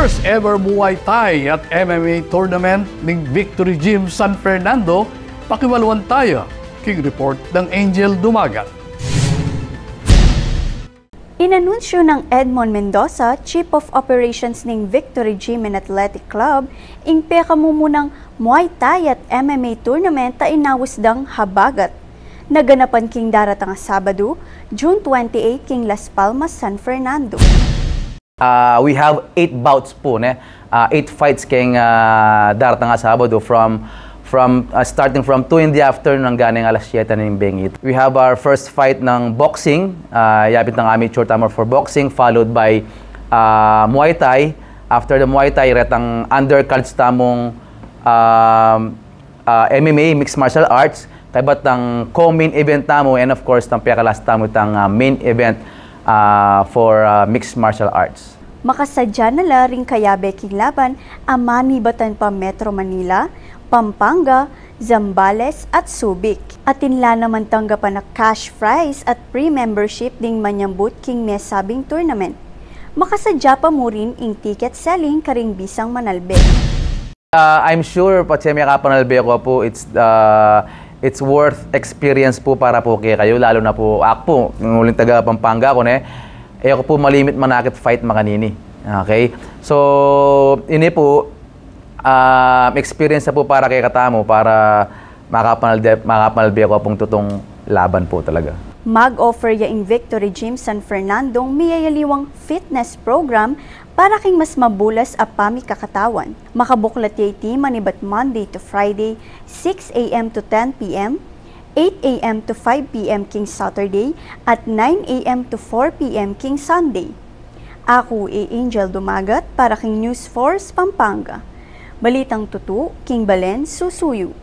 First ever Muay Thai at MMA tournament ng Victory Gym San Fernando, pakiwaluan tayo. King Report ng Angel Dumagat. Inanunsyo ng Edmond Mendoza, Chief of Operations ng Victory Gym and Athletic Club, ing pekamumunang Muay Thai at MMA tournament ta inawasdang habagat. Naganapan king daratang Sabado, June 28 king Las Palmas, San Fernando. We have 8 bouts po, 8 fights king daratang Sabado starting from 2 in the afternoon hanggang alas 7 ng bengit. We have our first fight ng boxing, yapit ng amateur tamor for boxing, followed by Muay Thai. After the Muay Thai, retang undercards tamong MMA, mixed martial arts, kaibat ng co-main event tamo, and of course, ng piyakalas tamo itang main event for mixed martial arts. Makasadya na la ring kayabe king laban, amani batan pa Metro Manila, Pampanga, Zambales at Subic. Atinla naman tanggapan na cash prize at pre-membership ding manyambut king mesabing tournament. Makasadya pa mo rin ing ticket selling karing bisang manalbe. I'm sure pati may kapanalbe ko po, it's worth experience po para po kayo, lalo na po ako po, ng uling taga Pampanga ko ako po malimit manakit fight makanini. Okay? So, ini po, experience na po para kay katamo para makapanalbi ako pong tutong laban po talaga. Mag-offer ya in Victory Gym San Fernando miyayaliwang fitness program para king mas mabulas a pami kakatawan. Makabuklat yati manibat Monday to Friday, 6 a.m. to 10 p.m., 8 a.m. to 5 p.m. king Saturday, at 9 a.m. to 4 p.m. king Sunday. Ako Angel Dumagat para king News Force Pampanga. Balitang Tutu, King Balen, Susuyo.